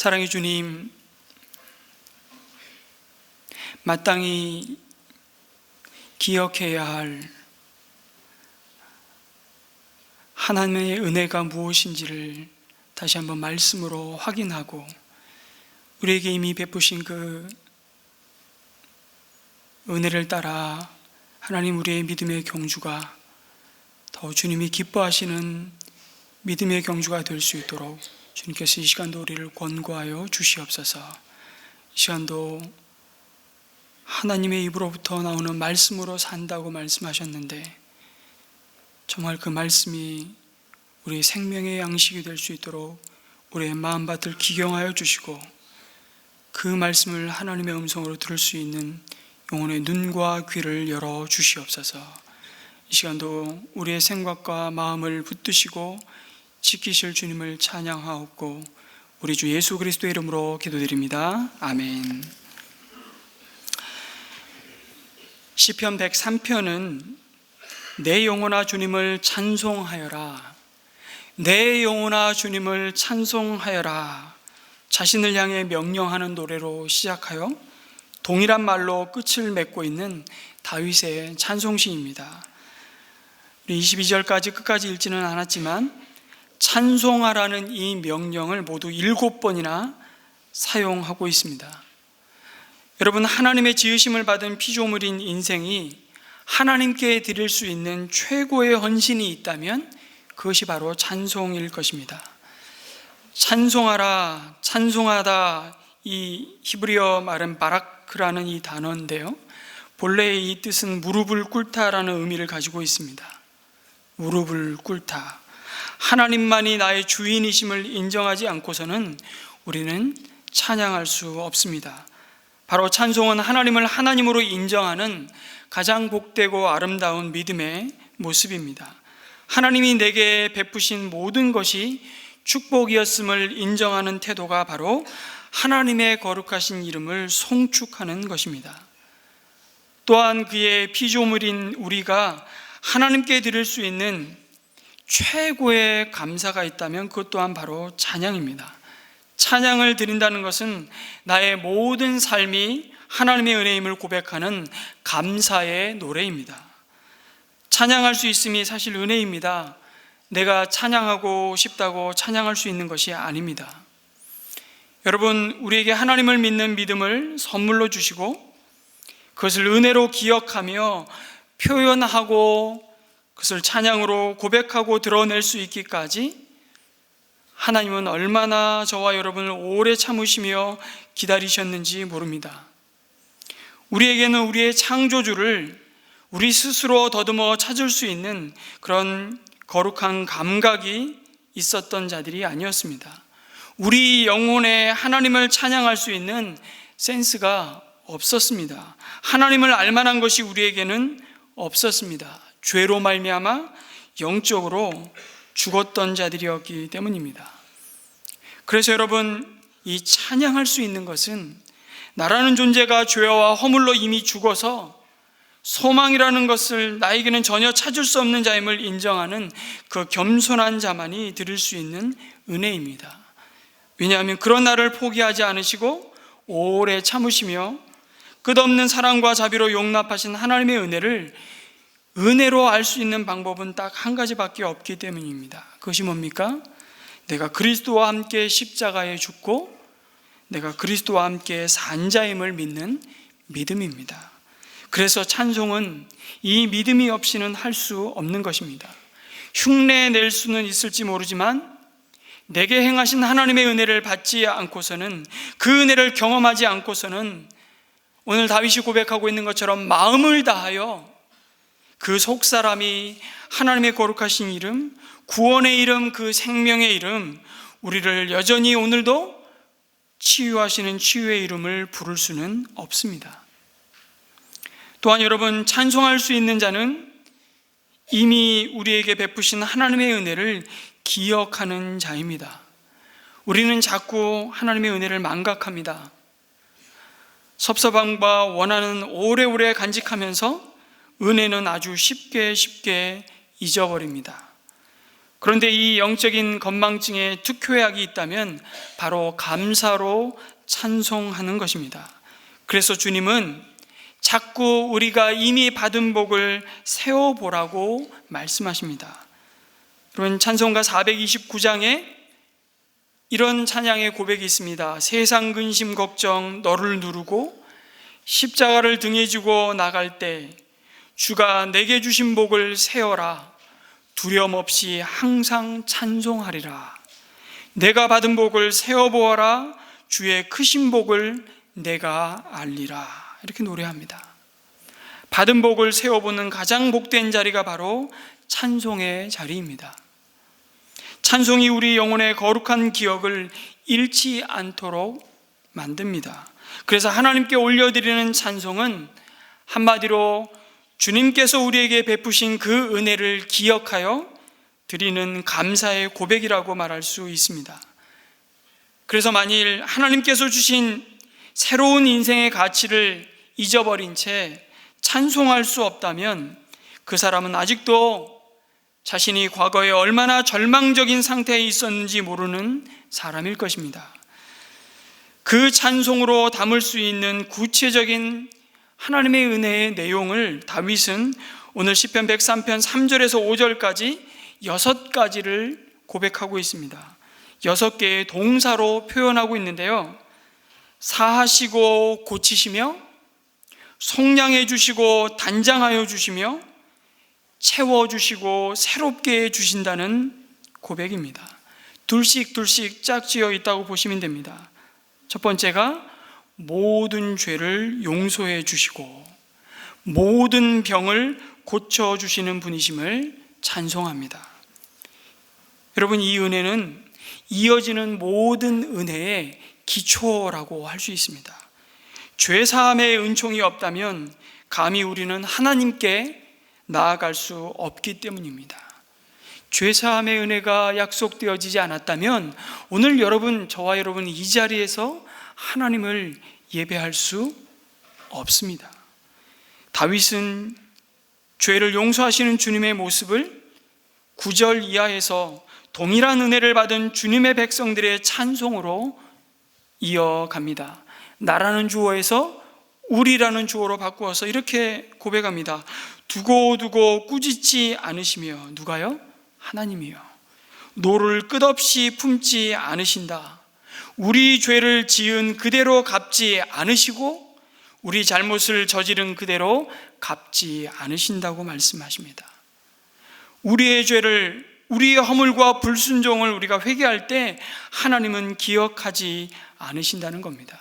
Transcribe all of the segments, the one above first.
사랑의 주님, 마땅히 기억해야 할 하나님의 은혜가 무엇인지를 다시 한번 말씀으로 확인하고, 우리에게 이미 베푸신 그 은혜를 따라 하나님 우리의 믿음의 경주가 더 주님이 기뻐하시는 믿음의 경주가 될 수 있도록 주님께서 이 시간도 우리를 권고하여 주시옵소서. 이 시간도 하나님의 입으로부터 나오는 말씀으로 산다고 말씀하셨는데, 정말 그 말씀이 우리의 생명의 양식이 될 수 있도록 우리의 마음밭을 기경하여 주시고, 그 말씀을 하나님의 음성으로 들을 수 있는 영혼의 눈과 귀를 열어 주시옵소서. 이 시간도 우리의 생각과 마음을 붙드시고 지키실 주님을 찬양하옵고, 우리 주 예수 그리스도의 이름으로 기도드립니다. 아멘. 시편 103편은 내 영혼아 주님을 찬송하여라, 내 영혼아 주님을 찬송하여라, 자신을 향해 명령하는 노래로 시작하여 동일한 말로 끝을 맺고 있는 다윗의 찬송시입니다. 22절까지 끝까지 읽지는 않았지만 찬송하라는 이 명령을 모두 7번이나 사용하고 있습니다. 여러분, 하나님의 지으심을 받은 피조물인 인생이 하나님께 드릴 수 있는 최고의 헌신이 있다면 그것이 바로 찬송일 것입니다. 찬송하라, 찬송하다, 이 히브리어 말은 바라크라는 이 단어인데요, 본래의 이 뜻은 무릎을 꿇다라는 의미를 가지고 있습니다. 무릎을 꿇다, 하나님만이 나의 주인이심을 인정하지 않고서는 우리는 찬양할 수 없습니다. 바로 찬송은 하나님을 하나님으로 인정하는 가장 복되고 아름다운 믿음의 모습입니다. 하나님이 내게 베푸신 모든 것이 축복이었음을 인정하는 태도가 바로 하나님의 거룩하신 이름을 송축하는 것입니다. 또한 그의 피조물인 우리가 하나님께 드릴 수 있는 최고의 감사가 있다면 그것 또한 바로 찬양입니다. 찬양을 드린다는 것은 나의 모든 삶이 하나님의 은혜임을 고백하는 감사의 노래입니다. 찬양할 수 있음이 사실 은혜입니다. 내가 찬양하고 싶다고 찬양할 수 있는 것이 아닙니다. 여러분, 우리에게 하나님을 믿는 믿음을 선물로 주시고 그것을 은혜로 기억하며 표현하고 그것을 찬양으로 고백하고 드러낼 수 있기까지 하나님은 얼마나 저와 여러분을 오래 참으시며 기다리셨는지 모릅니다. 우리에게는 우리의 창조주를 우리 스스로 더듬어 찾을 수 있는 그런 거룩한 감각이 있었던 자들이 아니었습니다. 우리 영혼에 하나님을 찬양할 수 있는 센스가 없었습니다. 하나님을 알만한 것이 우리에게는 없었습니다. 죄로 말미암아 영적으로 죽었던 자들이었기 때문입니다. 그래서 여러분, 이 찬양할 수 있는 것은 나라는 존재가 죄와 허물로 이미 죽어서 소망이라는 것을 나에게는 전혀 찾을 수 없는 자임을 인정하는 그 겸손한 자만이 드릴 수 있는 은혜입니다. 왜냐하면 그런 나를 포기하지 않으시고 오래 참으시며 끝없는 사랑과 자비로 용납하신 하나님의 은혜를 은혜로 알 수 있는 방법은 딱 한 가지밖에 없기 때문입니다. 그것이 뭡니까? 내가 그리스도와 함께 십자가에 죽고 내가 그리스도와 함께 산 자임을 믿는 믿음입니다. 그래서 찬송은 이 믿음이 없이는 할 수 없는 것입니다. 흉내 낼 수는 있을지 모르지만 내게 행하신 하나님의 은혜를 받지 않고서는, 그 은혜를 경험하지 않고서는 오늘 다윗이 고백하고 있는 것처럼 마음을 다하여 그 속사람이 하나님의 거룩하신 이름, 구원의 이름, 그 생명의 이름, 우리를 여전히 오늘도 치유하시는 치유의 이름을 부를 수는 없습니다. 또한 여러분, 찬송할 수 있는 자는 이미 우리에게 베푸신 하나님의 은혜를 기억하는 자입니다. 우리는 자꾸 하나님의 은혜를 망각합니다. 섭섭함과 원한은 오래오래 간직하면서 은혜는 아주 쉽게 잊어버립니다. 그런데 이 영적인 건망증에 특효약이 있다면 바로 감사로 찬송하는 것입니다. 그래서 주님은 자꾸 우리가 이미 받은 복을 세워보라고 말씀하십니다. 여러분, 찬송가 429장에 이런 찬양의 고백이 있습니다. 세상 근심 걱정 너를 누르고 십자가를 등에 지고 나갈 때 주가 내게 주신 복을 세어라. 두려움 없이 항상 찬송하리라. 내가 받은 복을 세어보아라. 주의 크신 복을 내가 알리라. 이렇게 노래합니다. 받은 복을 세워보는 가장 복된 자리가 바로 찬송의 자리입니다. 찬송이 우리 영혼의 거룩한 기억을 잃지 않도록 만듭니다. 그래서 하나님께 올려드리는 찬송은 한마디로 주님께서 우리에게 베푸신 그 은혜를 기억하여 드리는 감사의 고백이라고 말할 수 있습니다. 그래서 만일 하나님께서 주신 새로운 인생의 가치를 잊어버린 채 찬송할 수 없다면 그 사람은 아직도 자신이 과거에 얼마나 절망적인 상태에 있었는지 모르는 사람일 것입니다. 그 찬송으로 담을 수 있는 구체적인 하나님의 은혜의 내용을 다윗은 오늘 시편 103편 3절에서 5절까지 6가지를 고백하고 있습니다. 6개의 동사로 표현하고 있는데요. 사하시고 고치시며 속량해 주시고 단장하여 주시며 채워주시고 새롭게 해주신다는 고백입니다. 둘씩 짝지어 있다고 보시면 됩니다. 첫 번째가 모든 죄를 용서해 주시고 모든 병을 고쳐주시는 분이심을 찬송합니다. 여러분, 이 은혜는 이어지는 모든 은혜의 기초라고 할 수 있습니다. 죄사함의 은총이 없다면 감히 우리는 하나님께 나아갈 수 없기 때문입니다. 죄사함의 은혜가 약속되어지지 않았다면 오늘 저와 여러분 이 자리에서 하나님을 예배할 수 없습니다. 다윗은 죄를 용서하시는 주님의 모습을 9절 이하에서 동일한 은혜를 받은 주님의 백성들의 찬송으로 이어갑니다. 나라는 주어에서 우리라는 주어로 바꾸어서 이렇게 고백합니다. 두고두고 꾸짖지 않으시며, 누가요? 하나님이요. 노를 끝없이 품지 않으신다. 우리 죄를 지은 그대로 갚지 않으시고 우리 잘못을 저지른 그대로 갚지 않으신다고 말씀하십니다. 우리의 죄를, 우리의 허물과 불순종을 우리가 회개할 때 하나님은 기억하지 않으신다는 겁니다.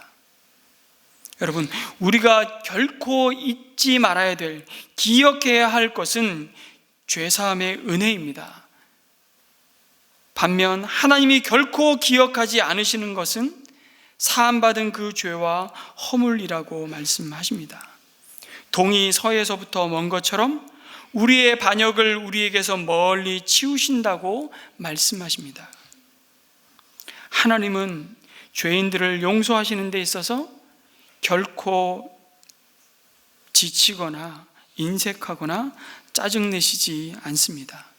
여러분, 우리가 결코 잊지 말아야 될, 기억해야 할 것은 죄사함의 은혜입니다. 반면 하나님이 결코 기억하지 않으시는 것은 사함받은 그 죄와 허물이라고 말씀하십니다. 동이 서에서부터 먼 것처럼 우리의 반역을 우리에게서 멀리 치우신다고 말씀하십니다. 하나님은 죄인들을 용서하시는 데 있어서 결코 지치거나 인색하거나 짜증내시지 않습니다.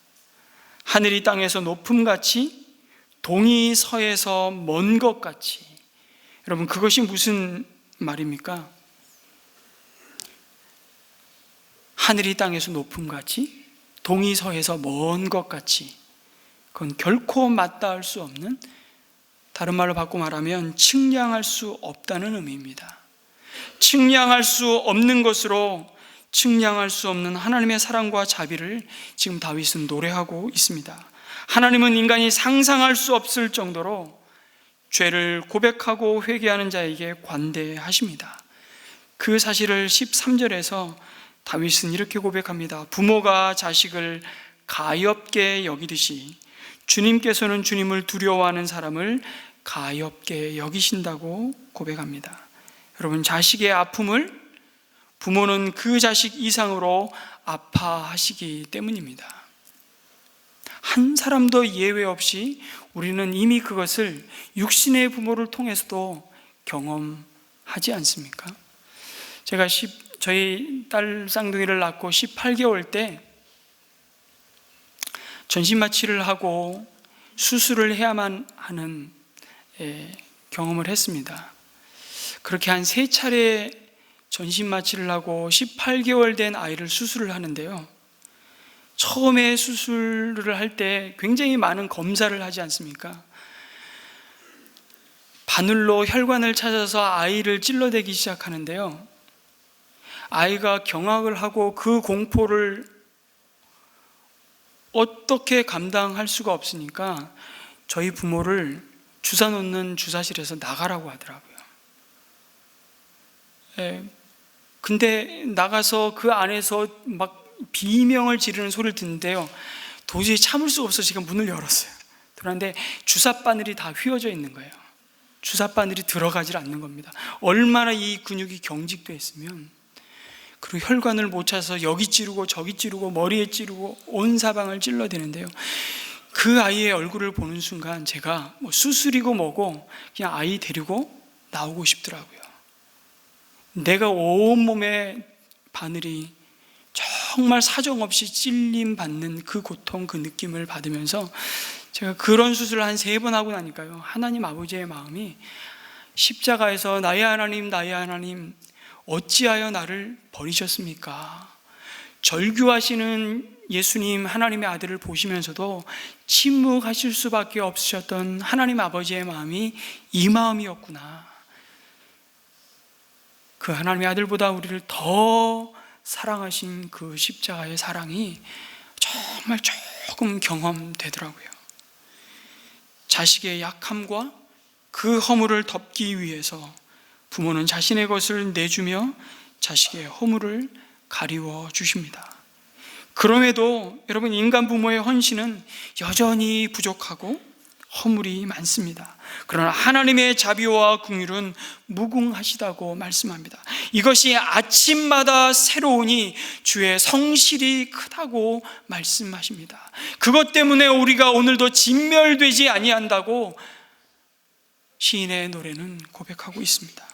하늘이 땅에서 높음같이 동이 서에서 먼 것 같이. 여러분, 그것이 무슨 말입니까? 하늘이 땅에서 높음같이 동이 서에서 먼 것 같이. 그건 결코 맞닿을 수 없는, 다른 말로 바꿔 말하면 측량할 수 없다는 의미입니다. 측량할 수 없는 것으로 측량할 수 없는 하나님의 사랑과 자비를 지금 다윗은 노래하고 있습니다. 하나님은 인간이 상상할 수 없을 정도로 죄를 고백하고 회개하는 자에게 관대하십니다. 그 사실을 13절에서 다윗은 이렇게 고백합니다. 부모가 자식을 가엾게 여기듯이 주님께서는 주님을 두려워하는 사람을 가엾게 여기신다고 고백합니다. 여러분, 자식의 아픔을 부모는 그 자식 이상으로 아파하시기 때문입니다. 한 사람도 예외 없이 우리는 이미 그것을 육신의 부모를 통해서도 경험하지 않습니까? 제가 저희 딸 쌍둥이를 낳고 18개월 때 전신마취를 하고 수술을 해야만 하는 경험을 했습니다. 그렇게 한 3차례 전신마취를 하고 18개월 된 아이를 수술을 하는데요, 처음에 수술을 할 때 굉장히 많은 검사를 하지 않습니까? 바늘로 혈관을 찾아서 아이를 찔러대기 시작하는데요, 아이가 경악을 하고 그 공포를 어떻게 감당할 수가 없으니까 저희 부모를 주사 놓는 주사실에서 나가라고 하더라고요. 근데 나가서 그 안에서 막 비명을 지르는 소리를 듣는데요, 도저히 참을 수 없어서 제가 문을 열었어요. 그런데 주사 바늘이 다 휘어져 있는 거예요. 주사 바늘이 들어가질 않는 겁니다. 얼마나 이 근육이 경직되어 있으면. 그리고 혈관을 못 찾아서 여기 찌르고 저기 찌르고 머리에 찌르고 온 사방을 찔러대는데요, 그 아이의 얼굴을 보는 순간 제가 수술이고 뭐고 그냥 아이 데리고 나오고 싶더라고요. 내가 온몸에 바늘이 정말 사정없이 찔림 받는 그 고통, 그 느낌을 받으면서 제가 그런 수술을 한 3번 하고 나니까요, 하나님 아버지의 마음이 십자가에서 나의 하나님 어찌하여 나를 버리셨습니까? 절규하시는 예수님, 하나님의 아들을 보시면서도 침묵하실 수밖에 없으셨던 하나님 아버지의 마음이 이 마음이었구나. 그 하나님의 아들보다 우리를 더 사랑하신 그 십자가의 사랑이 정말 조금 경험되더라고요. 자식의 약함과 그 허물을 덮기 위해서 부모는 자신의 것을 내주며 자식의 허물을 가리워 주십니다. 그럼에도 여러분, 인간 부모의 헌신은 여전히 부족하고 허물이 많습니다. 그러나 하나님의 자비와 긍휼은 무궁하시다고 말씀합니다. 이것이 아침마다 새로우니 주의 성실이 크다고 말씀하십니다. 그것 때문에 우리가 오늘도 진멸되지 아니한다고 시인의 노래는 고백하고 있습니다.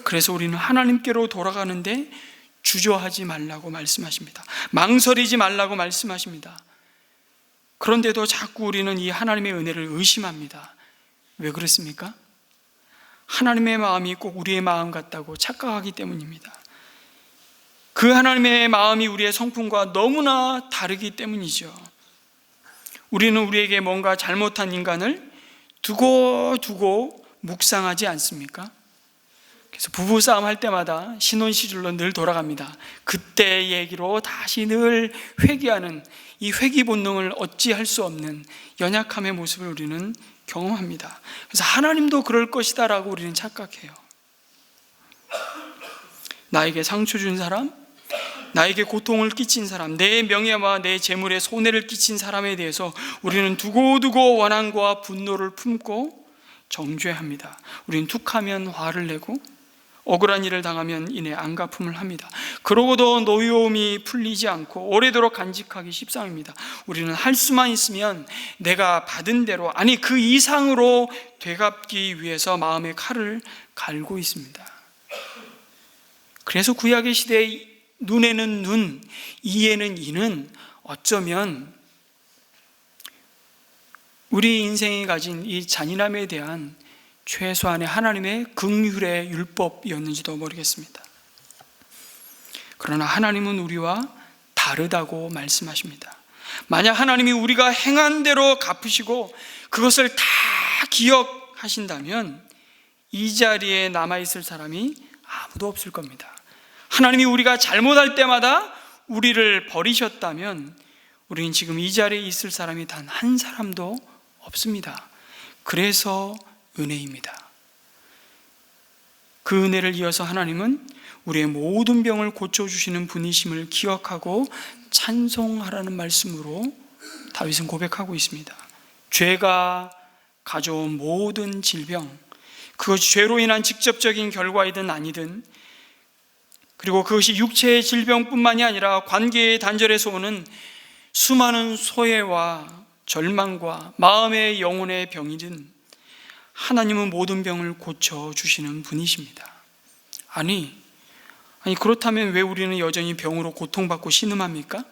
그래서 우리는 하나님께로 돌아가는데 주저하지 말라고 말씀하십니다. 망설이지 말라고 말씀하십니다. 그런데도 자꾸 우리는 이 하나님의 은혜를 의심합니다. 왜 그렇습니까? 하나님의 마음이 꼭 우리의 마음 같다고 착각하기 때문입니다. 그 하나님의 마음이 우리의 성품과 너무나 다르기 때문이죠. 우리는 우리에게 뭔가 잘못한 인간을 두고 묵상하지 않습니까? 그래서 부부싸움 할 때마다 신혼 시절로 늘 돌아갑니다. 그때 얘기로 다시 늘 회귀하는 이 회귀 본능을 어찌할 수 없는 연약함의 모습을 우리는 경험합니다. 그래서 하나님도 그럴 것이다 라고 우리는 착각해요. 나에게 상처 준 사람, 나에게 고통을 끼친 사람, 내 명예와 내 재물에 손해를 끼친 사람에 대해서 우리는 두고두고 원한과 분노를 품고 정죄합니다. 우리는 툭하면 화를 내고 억울한 일을 당하면 이내 안갚음을 합니다. 그러고도 노여움이 풀리지 않고 오래도록 간직하기 십상입니다. 우리는 할 수만 있으면 내가 받은 대로, 아니 그 이상으로 되갚기 위해서 마음의 칼을 갈고 있습니다. 그래서 구약의 시대에 눈에는 눈, 이에는 이는 어쩌면 우리 인생이 가진 이 잔인함에 대한 최소한의 하나님의 긍휼의 율법이었는지도 모르겠습니다. 그러나 하나님은 우리와 다르다고 말씀하십니다. 만약 하나님이 우리가 행한 대로 갚으시고 그것을 다 기억하신다면 이 자리에 남아있을 사람이 아무도 없을 겁니다. 하나님이 우리가 잘못할 때마다 우리를 버리셨다면 우리는 지금 이 자리에 있을 사람이 단 한 사람도 없습니다. 그래서 은혜입니다. 그 은혜를 이어서 하나님은 우리의 모든 병을 고쳐주시는 분이심을 기억하고 찬송하라는 말씀으로 다윗은 고백하고 있습니다. 죄가 가져온 모든 질병, 그것이 죄로 인한 직접적인 결과이든 아니든, 그리고 그것이 육체의 질병뿐만이 아니라 관계의 단절에서 오는 수많은 소외와 절망과 마음의 영혼의 병이든 하나님은 모든 병을 고쳐주시는 분이십니다. 아니 그렇다면 왜 우리는 여전히 병으로 고통받고 신음합니까?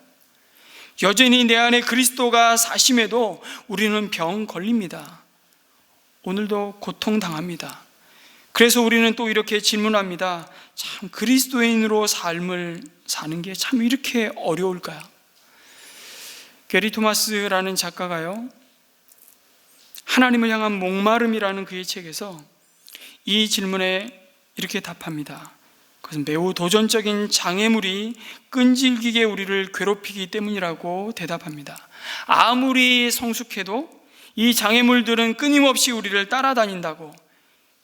여전히 내 안에 그리스도가 사심에도 우리는 병 걸립니다. 오늘도 고통당합니다. 그래서 우리는 또 이렇게 질문합니다. 참 그리스도인으로 삶을 사는 게 참 이렇게 어려울까요? 게리 토마스라는 작가가요, 하나님을 향한 목마름이라는 그의 책에서 이 질문에 이렇게 답합니다. 그것은 매우 도전적인 장애물이 끈질기게 우리를 괴롭히기 때문이라고 대답합니다. 아무리 성숙해도 이 장애물들은 끊임없이 우리를 따라다닌다고.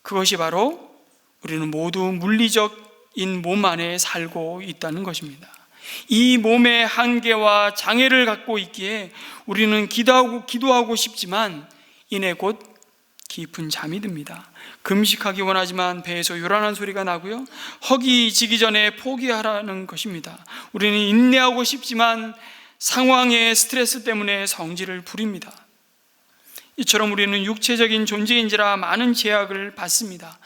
그것이 바로 우리는 모두 물리적인 몸 안에 살고 있다는 것입니다. 이 몸의 한계와 장애를 갖고 있기에 우리는 기도하고 싶지만 이내 곧 깊은 잠이 듭니다. 금식하기 원하지만 배에서 요란한 소리가 나고요, 허기 지기 전에 포기하라는 것입니다. 우리는 인내하고 싶지만 상황의 스트레스 때문에 성질을 부립니다. 이처럼 우리는 육체적인 존재인지라 많은 제약을 받습니다.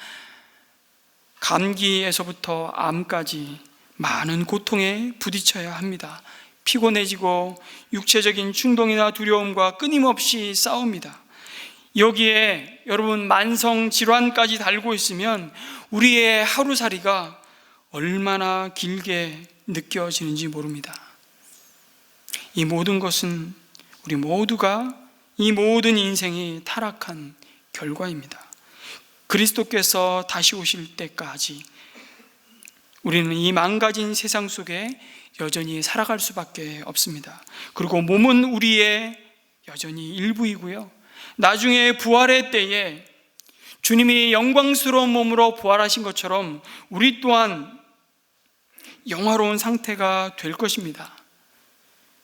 감기에서부터 암까지 많은 고통에 부딪혀야 합니다. 피곤해지고 육체적인 충동이나 두려움과 끊임없이 싸웁니다. 여기에 여러분 만성 질환까지 달고 있으면 우리의 하루살이가 얼마나 길게 느껴지는지 모릅니다. 이 모든 것은 우리 모두가 이 모든 인생이 타락한 결과입니다. 그리스도께서 다시 오실 때까지 우리는 이 망가진 세상 속에 여전히 살아갈 수밖에 없습니다. 그리고 몸은 우리의 여전히 일부이고요, 나중에 부활의 때에 주님이 영광스러운 몸으로 부활하신 것처럼 우리 또한 영화로운 상태가 될 것입니다.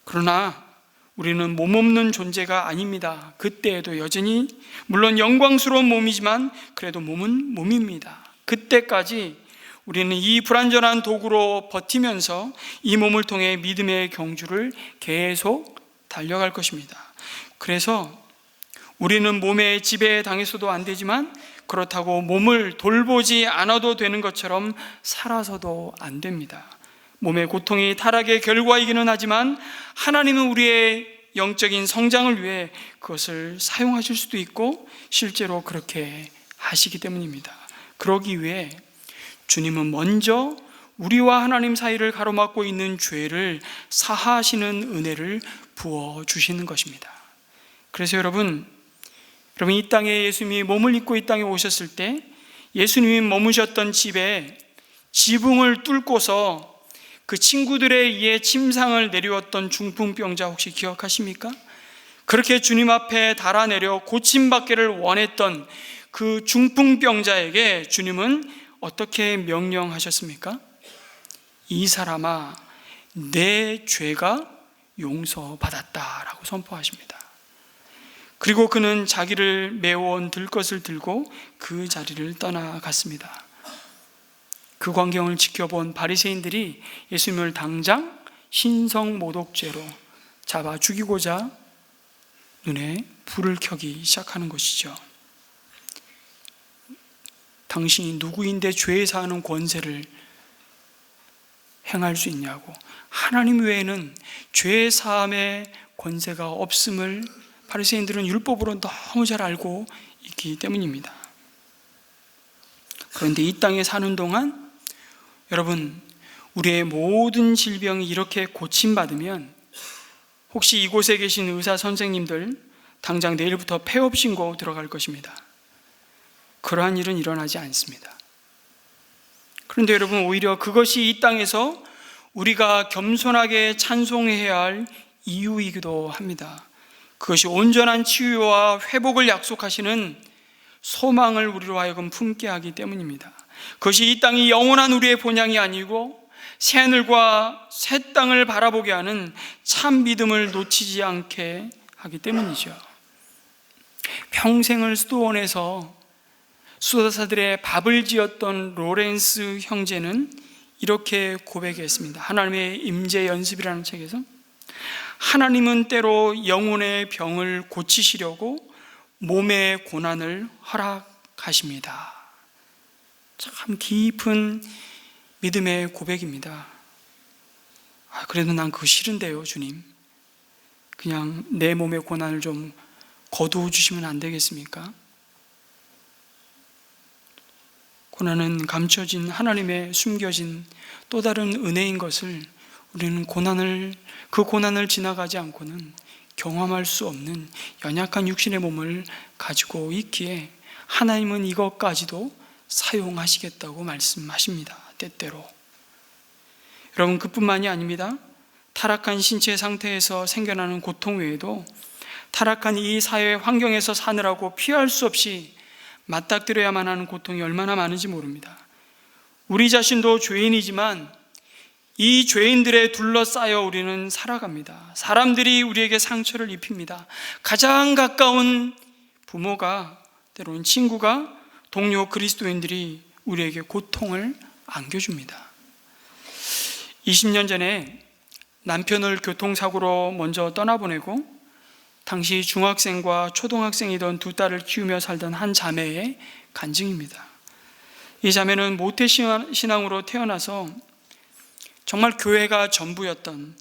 그러나 우리는 몸 없는 존재가 아닙니다. 그때에도 여전히 물론 영광스러운 몸이지만 그래도 몸은 몸입니다. 그때까지 우리는 이 불완전한 도구로 버티면서 이 몸을 통해 믿음의 경주를 계속 달려갈 것입니다. 그래서 우리는 몸의 지배에 당해서도 안 되지만 그렇다고 몸을 돌보지 않아도 되는 것처럼 살아서도 안 됩니다. 몸의 고통이 타락의 결과이기는 하지만 하나님은 우리의 영적인 성장을 위해 그것을 사용하실 수도 있고 실제로 그렇게 하시기 때문입니다. 그러기 위해 주님은 먼저 우리와 하나님 사이를 가로막고 있는 죄를 사하시는 은혜를 부어주시는 것입니다. 그래서 여러분 이 땅에 예수님이 몸을 입고 이 땅에 오셨을 때 예수님이 머무셨던 집에 지붕을 뚫고서 그 친구들에 의해 침상을 내려왔던 중풍병자 혹시 기억하십니까? 그렇게 주님 앞에 달아내려 고침받기를 원했던 그 중풍병자에게 주님은 어떻게 명령하셨습니까? 이 사람아, 내 죄가 용서받았다라고 선포하십니다. 그리고 그는 자기를 메워온 들것을 들고 그 자리를 떠나갔습니다. 그 광경을 지켜본 바리새인들이 예수님을 당장 신성모독죄로 잡아 죽이고자 눈에 불을 켜기 시작하는 것이죠. 당신이 누구인데 죄 사하는 권세를 행할 수 있냐고, 하나님 외에는 죄 사함의 권세가 없음을 바리새인들은 율법으로 너무 잘 알고 있기 때문입니다. 그런데 이 땅에 사는 동안 여러분, 우리의 모든 질병이 이렇게 고침받으면 혹시 이곳에 계신 의사 선생님들 당장 내일부터 폐업 신고 들어갈 것입니다. 그러한 일은 일어나지 않습니다. 그런데 여러분, 오히려 그것이 이 땅에서 우리가 겸손하게 찬송해야 할 이유이기도 합니다. 그것이 온전한 치유와 회복을 약속하시는 소망을 우리로 하여금 품게 하기 때문입니다. 그것이 이 땅이 영원한 우리의 본향이 아니고 새하늘과 새 땅을 바라보게 하는 참 믿음을 놓치지 않게 하기 때문이죠. 평생을 수도원에서 수도사들의 밥을 지었던 로렌스 형제는 이렇게 고백했습니다. 하나님의 임재 연습이라는 책에서 하나님은 때로 영혼의 병을 고치시려고 몸의 고난을 허락하십니다. 참 깊은 믿음의 고백입니다. 그래도 난 그거 싫은데요, 주님. 그냥 내 몸의 고난을 좀 거두어 주시면 안 되겠습니까? 고난은 감춰진 하나님의 숨겨진 또 다른 은혜인 것을 우리는 그 고난을 지나가지 않고는 경험할 수 없는 연약한 육신의 몸을 가지고 있기에 하나님은 이것까지도 사용하시겠다고 말씀하십니다. 때때로. 여러분, 그뿐만이 아닙니다. 타락한 신체 상태에서 생겨나는 고통 외에도 타락한 이 사회 환경에서 사느라고 피할 수 없이 맞닥뜨려야만 하는 고통이 얼마나 많은지 모릅니다. 우리 자신도 죄인이지만 이 죄인들에 둘러싸여 우리는 살아갑니다. 사람들이 우리에게 상처를 입힙니다. 가장 가까운 부모가, 때로는 친구가, 동료 그리스도인들이 우리에게 고통을 안겨줍니다. 20년 전에 남편을 교통사고로 먼저 떠나보내고 당시 중학생과 초등학생이던 두 딸을 키우며 살던 한 자매의 간증입니다. 이 자매는 모태신앙으로 태어나서 정말 교회가 전부였던,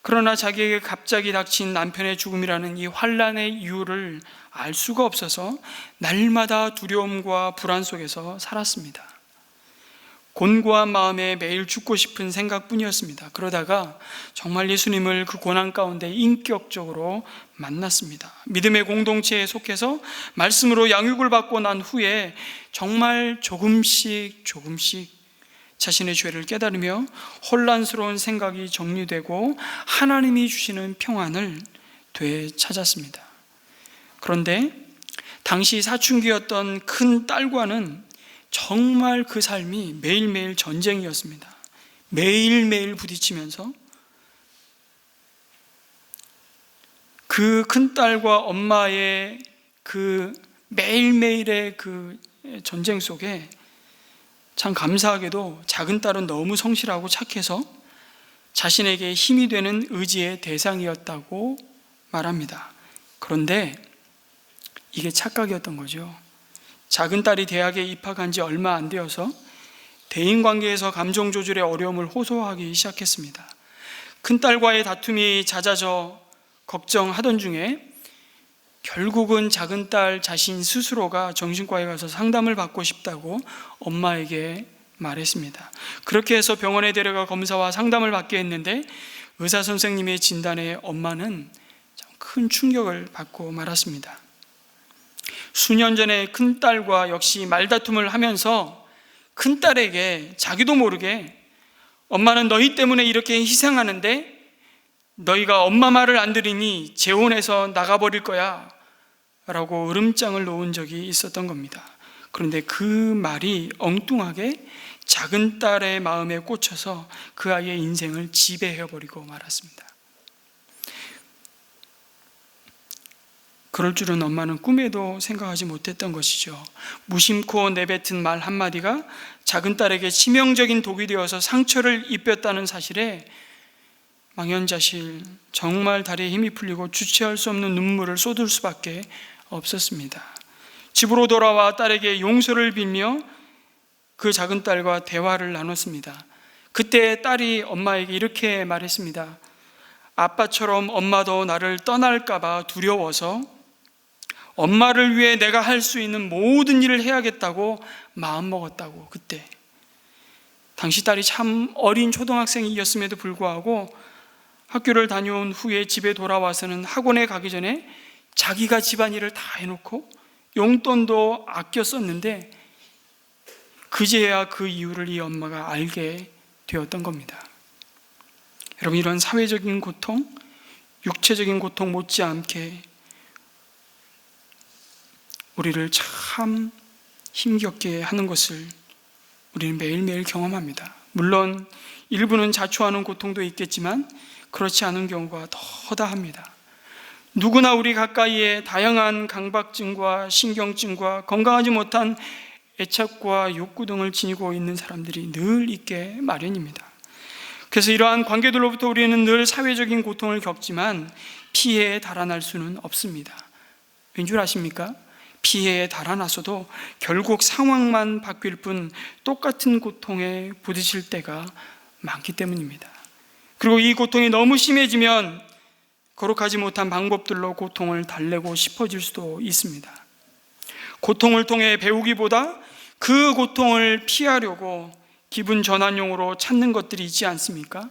그러나 자기에게 갑자기 닥친 남편의 죽음이라는 이 환난의 이유를 알 수가 없어서 날마다 두려움과 불안 속에서 살았습니다. 곤고한 마음에 매일 죽고 싶은 생각뿐이었습니다. 그러다가 정말 예수님을 그 고난 가운데 인격적으로 만났습니다. 믿음의 공동체에 속해서 말씀으로 양육을 받고 난 후에 정말 조금씩 자신의 죄를 깨달으며 혼란스러운 생각이 정리되고 하나님이 주시는 평안을 되찾았습니다. 그런데 당시 사춘기였던 큰 딸과는 정말 그 삶이 매일매일 전쟁이었습니다. 매일매일 부딪히면서 그 큰딸과 엄마의 그 매일매일의 그 전쟁 속에 참 감사하게도 작은 딸은 너무 성실하고 착해서 자신에게 힘이 되는 의지의 대상이었다고 말합니다. 그런데 이게 착각이었던 거죠. 작은 딸이 대학에 입학한 지 얼마 안 되어서 대인관계에서 감정 조절의 어려움을 호소하기 시작했습니다. 큰딸과의 다툼이 잦아져 걱정하던 중에 결국은 작은 딸 자신 스스로가 정신과에 가서 상담을 받고 싶다고 엄마에게 말했습니다. 그렇게 해서 병원에 데려가 검사와 상담을 받게 했는데 의사 선생님의 진단에 엄마는 큰 충격을 받고 말았습니다. 수년 전에 큰딸과 역시 말다툼을 하면서 큰딸에게 자기도 모르게 엄마는 너희 때문에 이렇게 희생하는데 너희가 엄마 말을 안 들으니 재혼해서 나가버릴 거야 라고 으름장을 놓은 적이 있었던 겁니다. 그런데 그 말이 엉뚱하게 작은 딸의 마음에 꽂혀서 그 아이의 인생을 지배해버리고 말았습니다. 그럴 줄은 엄마는 꿈에도 생각하지 못했던 것이죠. 무심코 내뱉은 말 한마디가 작은 딸에게 치명적인 독이 되어서 상처를 입혔다는 사실에 망연자실, 정말 다리에 힘이 풀리고 주체할 수 없는 눈물을 쏟을 수밖에 없었습니다. 집으로 돌아와 딸에게 용서를 빌며 그 작은 딸과 대화를 나눴습니다. 그때 딸이 엄마에게 이렇게 말했습니다. 아빠처럼 엄마도 나를 떠날까 봐 두려워서 엄마를 위해 내가 할 수 있는 모든 일을 해야겠다고 마음먹었다고. 그때 당시 딸이 참 어린 초등학생이었음에도 불구하고 학교를 다녀온 후에 집에 돌아와서는 학원에 가기 전에 자기가 집안일을 다 해놓고 용돈도 아껴 썼는데 그제야 그 이유를 이 엄마가 알게 되었던 겁니다. 여러분, 이런 사회적인 고통, 육체적인 고통 못지않게 우리를 참 힘겹게 하는 것을 우리는 매일매일 경험합니다. 물론 일부는 자초하는 고통도 있겠지만 그렇지 않은 경우가 더다합니다. 누구나 우리 가까이에 다양한 강박증과 신경증과 건강하지 못한 애착과 욕구 등을 지니고 있는 사람들이 늘 있게 마련입니다. 그래서 이러한 관계들로부터 우리는 늘 사회적인 고통을 겪지만 피해에 달아날 수는 없습니다. 왠 줄 아십니까? 피해에 달아나서도 결국 상황만 바뀔 뿐 똑같은 고통에 부딪힐 때가 많기 때문입니다. 그리고 이 고통이 너무 심해지면 거룩하지 못한 방법들로 고통을 달래고 싶어질 수도 있습니다. 고통을 통해 배우기보다 그 고통을 피하려고 기분 전환용으로 찾는 것들이 있지 않습니까?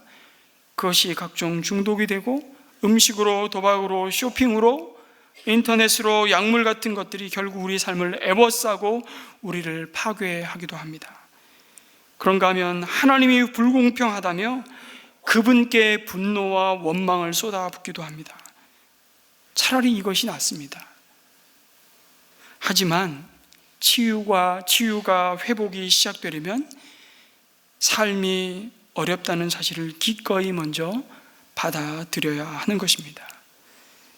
그것이 각종 중독이 되고 음식으로, 도박으로, 쇼핑으로, 인터넷으로, 약물 같은 것들이 결국 우리 삶을 애워싸고 우리를 파괴하기도 합니다. 그런가 하면 하나님이 불공평하다며 그분께 분노와 원망을 쏟아붓기도 합니다. 차라리 이것이 낫습니다. 하지만 치유가 회복이 시작되려면 삶이 어렵다는 사실을 기꺼이 먼저 받아들여야 하는 것입니다.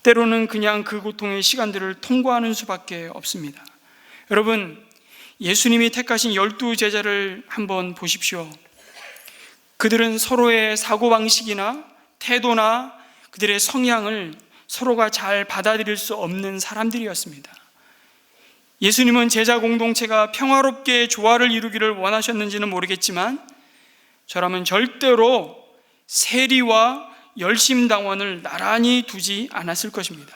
때로는 그냥 그 고통의 시간들을 통과하는 수밖에 없습니다. 여러분, 예수님이 택하신 12제자를 한번 보십시오. 그들은 서로의 사고방식이나 태도나 그들의 성향을 서로가 잘 받아들일 수 없는 사람들이었습니다. 예수님은 제자 공동체가 평화롭게 조화를 이루기를 원하셨는지는 모르겠지만 저라면 절대로 세리와 열심당원을 나란히 두지 않았을 것입니다.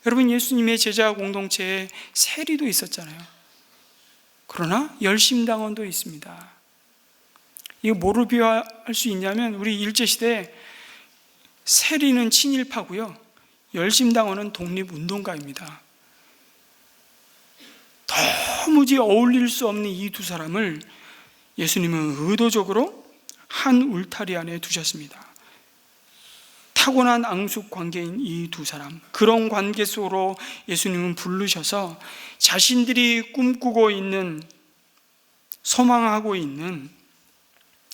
여러분, 예수님의 제자 공동체에 세리도 있었잖아요. 그러나 열심당원도 있습니다. 이거 뭐로 비유할 수 있냐면 우리 일제시대에 세리는 친일파고요, 열심당원은 독립운동가입니다. 도무지 어울릴 수 없는 이 두 사람을 예수님은 의도적으로 한 울타리 안에 두셨습니다. 타고난 앙숙 관계인 이 두 사람, 그런 관계 속으로 예수님은 부르셔서 자신들이 꿈꾸고 있는, 소망하고 있는,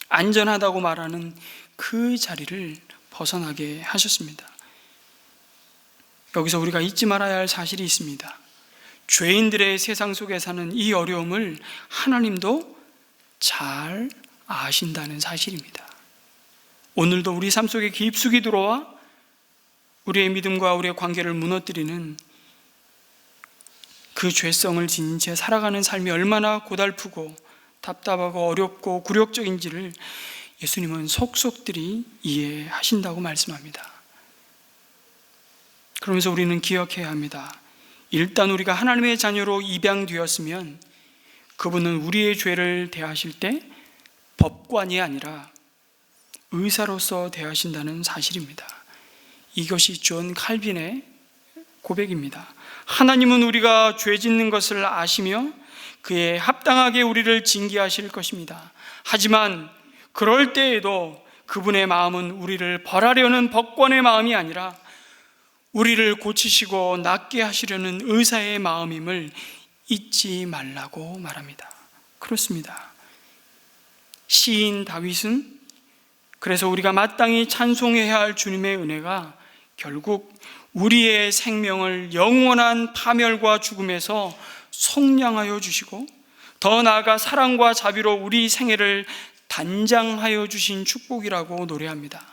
안전하다고 말하는 그 자리를 벗어나게 하셨습니다. 여기서 우리가 잊지 말아야 할 사실이 있습니다. 죄인들의 세상 속에 사는 이 어려움을 하나님도 잘 아신다는 사실입니다. 오늘도 우리 삶 속에 깊숙이 들어와 우리의 믿음과 우리의 관계를 무너뜨리는 그 죄성을 지닌 채 살아가는 삶이 얼마나 고달프고 답답하고 어렵고 굴욕적인지를 예수님은 속속들이 이해하신다고 말씀합니다. 그러면서 우리는 기억해야 합니다. 일단 우리가 하나님의 자녀로 입양되었으면 그분은 우리의 죄를 대하실 때 법관이 아니라 의사로서 대하신다는 사실입니다. 이것이 존 칼빈의 고백입니다. 하나님은 우리가 죄 짓는 것을 아시며 그에 합당하게 우리를 징계하실 것입니다. 하지만 그럴 때에도 그분의 마음은 우리를 벌하려는 법관의 마음이 아니라 우리를 고치시고 낫게 하시려는 의사의 마음임을 잊지 말라고 말합니다. 그렇습니다. 시인 다윗은 그래서 우리가 마땅히 찬송해야 할 주님의 은혜가 결국 우리의 생명을 영원한 파멸과 죽음에서 속량하여 주시고 더 나아가 사랑과 자비로 우리 생애를 단장하여 주신 축복이라고 노래합니다.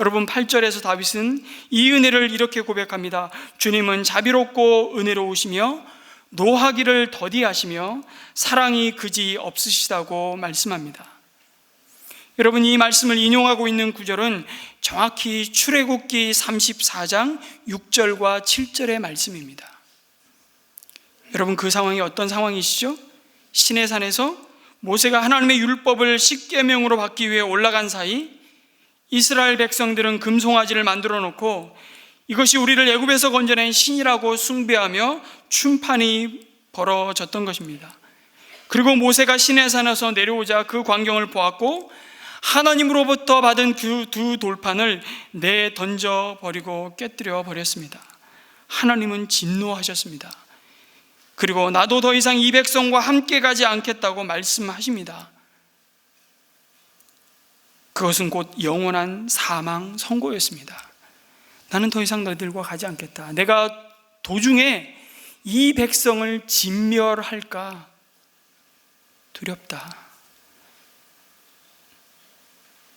여러분, 8절에서 다윗은 이 은혜를 이렇게 고백합니다. 주님은 자비롭고 은혜로우시며 노하기를 더디하시며 사랑이 그지 없으시다고 말씀합니다. 여러분, 이 말씀을 인용하고 있는 구절은 정확히 출애굽기 34장 6절과 7절의 말씀입니다. 여러분, 그 상황이 어떤 상황이시죠? 시내산에서 모세가 하나님의 율법을 십계명으로 받기 위해 올라간 사이 이스라엘 백성들은 금송아지를 만들어 놓고 이것이 우리를 애굽에서 건져낸 신이라고 숭배하며 춤판이 벌어졌던 것입니다. 그리고 모세가 시내산에서 내려오자 그 광경을 보았고 하나님으로부터 받은 그 두 돌판을 내던져 버리고 깨뜨려 버렸습니다. 하나님은 진노하셨습니다. 그리고 나도 더 이상 이 백성과 함께 가지 않겠다고 말씀하십니다. 그것은 곧 영원한 사망 선고였습니다. 나는 더 이상 너희들과 가지 않겠다. 내가 도중에 이 백성을 진멸할까 두렵다.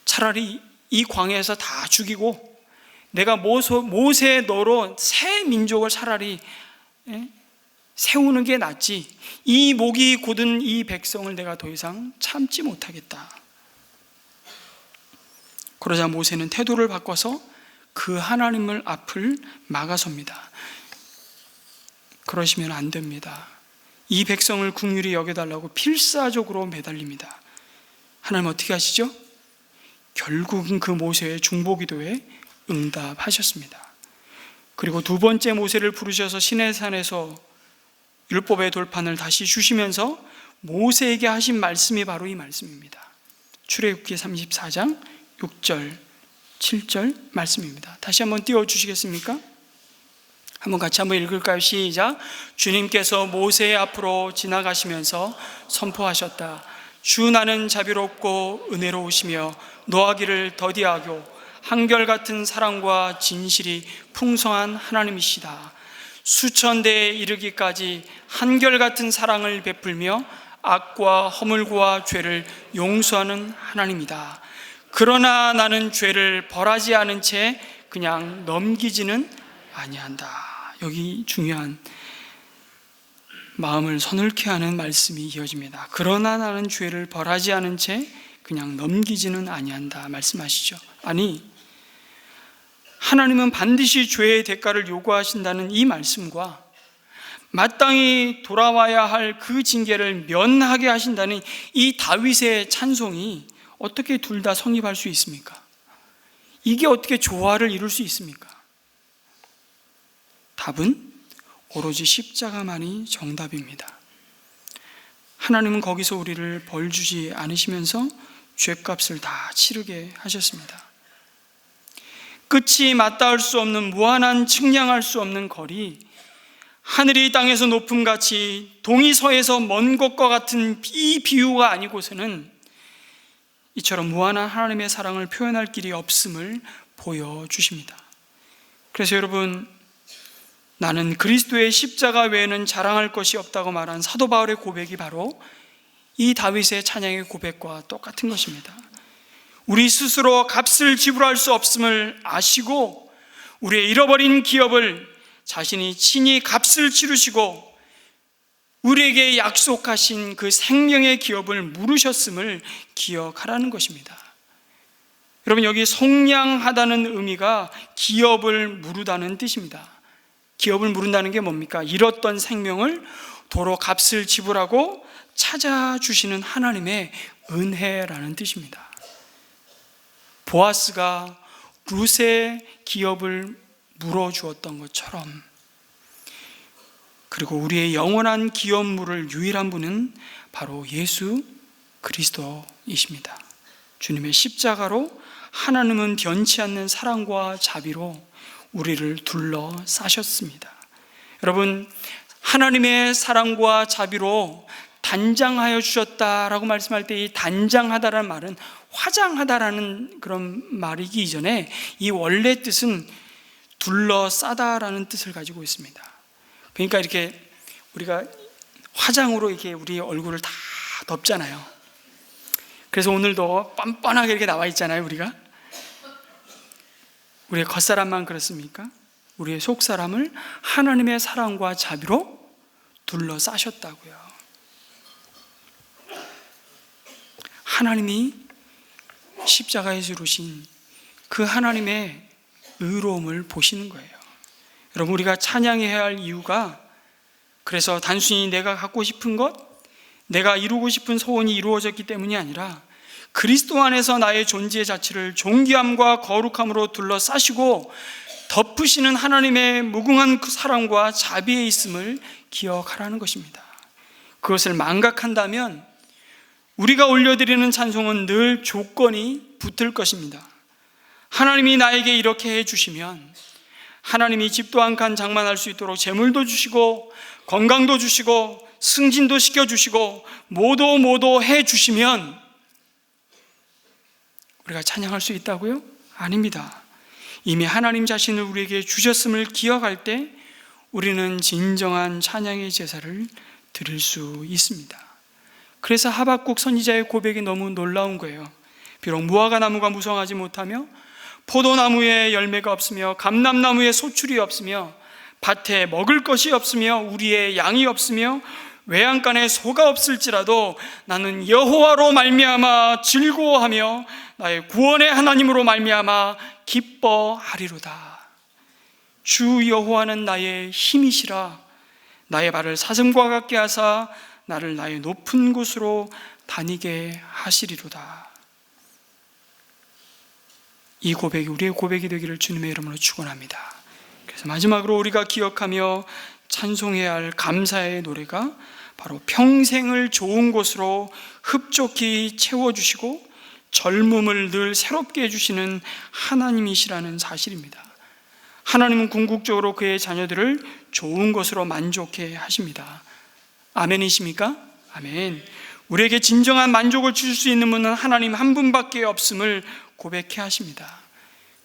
차라리 이 광야에서 다 죽이고 내가 모세의 너로 새 민족을 차라리 세우는 게 낫지, 이 목이 곧은 이 백성을 내가 더 이상 참지 못하겠다. 그러자 모세는 태도를 바꿔서 그 하나님을 앞을 막아섭니다. 그러시면 안 됩니다. 이 백성을 긍휼히 여겨달라고 필사적으로 매달립니다. 하나님 어떻게 하시죠? 결국은 그 모세의 중보기도에 응답하셨습니다. 그리고 두 번째 모세를 부르셔서 시내산에서 율법의 돌판을 다시 주시면서 모세에게 하신 말씀이 바로 이 말씀입니다. 출애굽기 34장 6절 7절 말씀입니다. 다시 한번 띄워주시겠습니까? 한번 같이 한번 읽을까요? 시작. 주님께서 모세의 앞으로 지나가시면서 선포하셨다. 주 나는 자비롭고 은혜로우시며 노하기를 더디하고 한결같은 사랑과 진실이 풍성한 하나님이시다. 수천 대에 이르기까지 한결같은 사랑을 베풀며 악과 허물과 죄를 용서하는 하나님이다. 그러나 나는 죄를 벌하지 않은 채 그냥 넘기지는 아니한다. 여기 중요한 마음을 서늘케 하는 말씀이 이어집니다. 그러나 나는 죄를 벌하지 않은 채 그냥 넘기지는 아니한다 말씀하시죠. 아니, 하나님은 반드시 죄의 대가를 요구하신다는 이 말씀과 마땅히 돌아와야 할 그 징계를 면하게 하신다는 이 다윗의 찬송이 어떻게 둘 다 성립할 수 있습니까? 이게 어떻게 조화를 이룰 수 있습니까? 답은 오로지 십자가만이 정답입니다. 하나님은 거기서 우리를 벌 주지 않으시면서 죄값을 다 치르게 하셨습니다. 끝이 맞닿을 수 없는 무한한 측량할 수 없는 거리, 하늘이 땅에서 높음같이 동이 서에서 먼 것과 같은 이 비유가 아니고서는 이처럼 무한한 하나님의 사랑을 표현할 길이 없음을 보여주십니다. 그래서 여러분, 나는 그리스도의 십자가 외에는 자랑할 것이 없다고 말한 사도 바울의 고백이 바로 이 다윗의 찬양의 고백과 똑같은 것입니다. 우리 스스로 값을 지불할 수 없음을 아시고 우리의 잃어버린 기업을 자신이 친히 값을 치르시고 우리에게 약속하신 그 생명의 기업을 물으셨음을 기억하라는 것입니다. 여러분, 여기 속량하다는 의미가 기업을 물으다는 뜻입니다. 기업을 물은다는 게 뭡니까? 잃었던 생명을 도로 값을 지불하고 찾아주시는 하나님의 은혜라는 뜻입니다. 보아스가 룻의 기업을 물어주었던 것처럼, 그리고 우리의 영원한 기업 물을 유일한 분은 바로 예수 그리스도이십니다. 주님의 십자가로 하나님은 변치 않는 사랑과 자비로 우리를 둘러싸셨습니다. 여러분, 하나님의 사랑과 자비로 단장하여 주셨다라고 말씀할 때 이 단장하다라는 말은 화장하다라는 그런 말이기 이전에 이 원래 뜻은 둘러싸다라는 뜻을 가지고 있습니다. 그러니까 이렇게 우리가 화장으로 이렇게 우리 얼굴을 다 덮잖아요. 그래서 오늘도 뻔뻔하게 이렇게 나와 있잖아요. 우리의 겉사람만 그렇습니까? 우리의 속사람을 하나님의 사랑과 자비로 둘러싸셨다고요. 하나님이 십자가에 지르신 그 하나님의 의로움을 보시는 거예요. 여러분, 우리가 찬양해야 할 이유가 그래서 단순히 내가 갖고 싶은 것, 내가 이루고 싶은 소원이 이루어졌기 때문이 아니라 그리스도 안에서 나의 존재 자체를 존귀함과 거룩함으로 둘러싸시고 덮으시는 하나님의 무궁한 그 사랑과 자비에 있음을 기억하라는 것입니다. 그것을 망각한다면 우리가 올려드리는 찬송은 늘 조건이 붙을 것입니다. 하나님이 나에게 이렇게 해주시면, 하나님이 집도 한 칸 장만할 수 있도록 재물도 주시고 건강도 주시고 승진도 시켜주시고 모두 해주시면 우리가 찬양할 수 있다고요? 아닙니다. 이미 하나님 자신을 우리에게 주셨음을 기억할 때 우리는 진정한 찬양의 제사를 드릴 수 있습니다. 그래서 하박국 선지자의 고백이 너무 놀라운 거예요. 비록 무화과 나무가 무성하지 못하며 포도나무에 열매가 없으며 감람나무에 소출이 없으며 밭에 먹을 것이 없으며 우리의 양이 없으며 외양간에 소가 없을지라도 나는 여호와로 말미암아 즐거워하며 나의 구원의 하나님으로 말미암아 기뻐하리로다. 주 여호와는 나의 힘이시라. 나의 발을 사슴과 같게 하사 나를 나의 높은 곳으로 다니게 하시리로다. 이 고백이 우리의 고백이 되기를 주님의 이름으로 축원합니다. 그래서 마지막으로 우리가 기억하며 찬송해야 할 감사의 노래가 바로 평생을 좋은 곳으로 흡족히 채워주시고 젊음을 늘 새롭게 해주시는 하나님이시라는 사실입니다. 하나님은 궁극적으로 그의 자녀들을 좋은 것으로 만족해 하십니다. 아멘이십니까? 아멘. 우리에게 진정한 만족을 주실 수 있는 분은 하나님 한 분밖에 없음을 고백해 하십니다.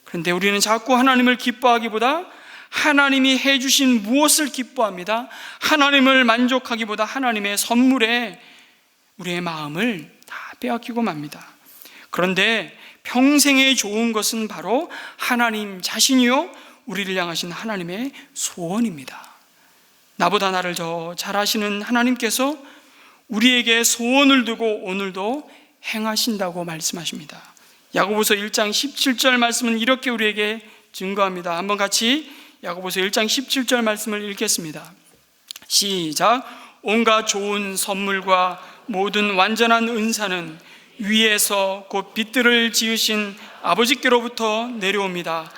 그런데 우리는 자꾸 하나님을 기뻐하기보다 하나님이 해주신 무엇을 기뻐합니다. 하나님을 만족하기보다 하나님의 선물에 우리의 마음을 다 빼앗기고 맙니다. 그런데 평생에 좋은 것은 바로 하나님 자신이요 우리를 향하신 하나님의 소원입니다. 나보다 나를 더 잘 아시는 하나님께서 우리에게 소원을 두고 오늘도 행하신다고 말씀하십니다. 야고보서 1장 17절 말씀은 이렇게 우리에게 증거합니다. 한번 같이 야고보서 1장 17절 말씀을 읽겠습니다. 시작. 온갖 좋은 선물과 모든 완전한 은사는 위에서 곧 빛들을 지으신 아버지께로부터 내려옵니다.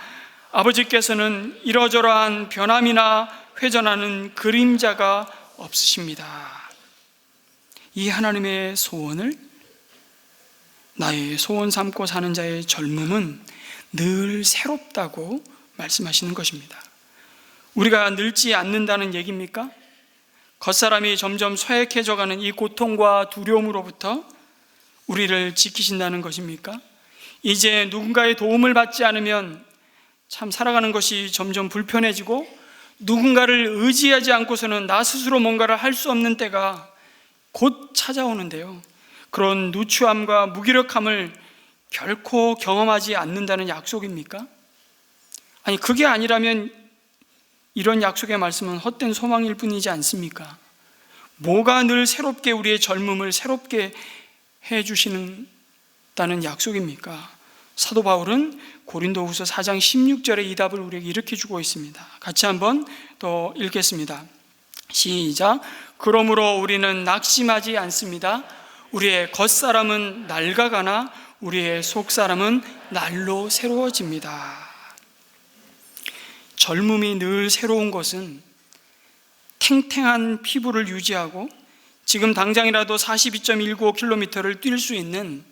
아버지께서는 이러저러한 변함이나 회전하는 그림자가 없으십니다. 이 하나님의 소원을 나의 소원 삼고 사는 자의 젊음은 늘 새롭다고 말씀하시는 것입니다. 우리가 늙지 않는다는 얘기입니까? 겉사람이 점점 쇠약해져가는 이 고통과 두려움으로부터 우리를 지키신다는 것입니까? 이제 누군가의 도움을 받지 않으면 참 살아가는 것이 점점 불편해지고 누군가를 의지하지 않고서는 나 스스로 뭔가를 할 수 없는 때가 곧 찾아오는데요. 그런 누추함과 무기력함을 결코 경험하지 않는다는 약속입니까? 아니, 그게 아니라면 이런 약속의 말씀은 헛된 소망일 뿐이지 않습니까? 뭐가 늘 새롭게 우리의 젊음을 새롭게 해주시는다는 약속입니까? 사도 바울은 고린도후서 4장 16절의 이 답을 우리에게 이렇게 주고 있습니다. 같이 한번 더 읽겠습니다. 시작. 그러므로 우리는 낙심하지 않습니다. 우리의 겉사람은 낡아가나 우리의 속사람은 날로 새로워집니다. 젊음이 늘 새로운 것은 탱탱한 피부를 유지하고 지금 당장이라도 42.195km를 뛸 수 있는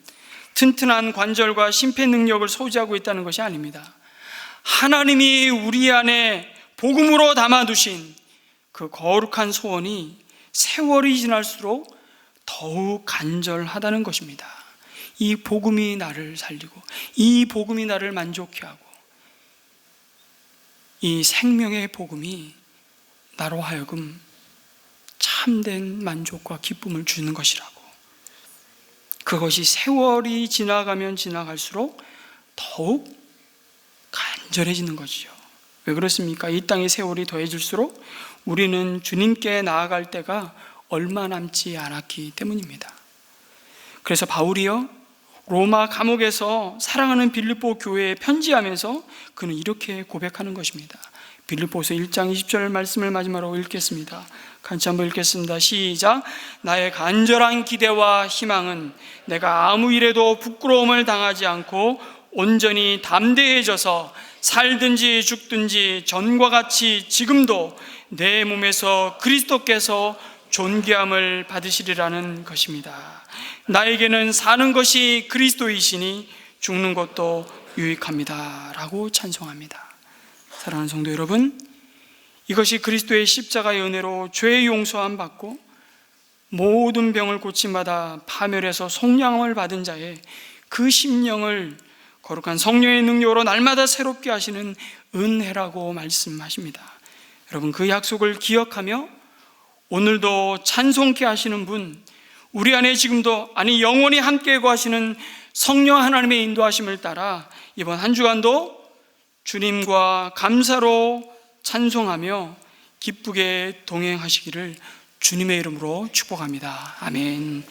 튼튼한 관절과 심폐 능력을 소지하고 있다는 것이 아닙니다. 하나님이 우리 안에 복음으로 담아두신 그 거룩한 소원이 세월이 지날수록 더욱 간절하다는 것입니다. 이 복음이 나를 살리고 이 복음이 나를 만족해 하고 이 생명의 복음이 나로 하여금 참된 만족과 기쁨을 주는 것이라고. 그것이 세월이 지나가면 지나갈수록 더욱 간절해지는 것이죠. 왜 그렇습니까? 이 땅의 세월이 더해질수록 우리는 주님께 나아갈 때가 얼마 남지 않았기 때문입니다. 그래서 바울이요 로마 감옥에서 사랑하는 빌립보 교회에 편지하면서 그는 이렇게 고백하는 것입니다. 빌립보서 1장 20절 말씀을 마지막으로 읽겠습니다. 같이 한번 읽겠습니다. 시작. 나의 간절한 기대와 희망은 내가 아무 일에도 부끄러움을 당하지 않고 온전히 담대해져서 살든지 죽든지 전과 같이 지금도 내 몸에서 그리스도께서 존귀함을 받으시리라는 것입니다. 나에게는 사는 것이 그리스도이시니 죽는 것도 유익합니다 라고 찬송합니다. 사랑하는 성도 여러분, 이것이 그리스도의 십자가의 은혜로 죄의 용서함 받고 모든 병을 고침받아 파멸해서 속량함을 받은 자의 그 심령을 거룩한 성령의 능력으로 날마다 새롭게 하시는 은혜라고 말씀하십니다. 여러분, 그 약속을 기억하며 오늘도 찬송케 하시는 분, 우리 안에 지금도 아니 영원히 함께 거하시는 성령 하나님의 인도하심을 따라 이번 한 주간도 주님과 감사로 찬송하며 기쁘게 동행하시기를 주님의 이름으로 축복합니다. 아멘.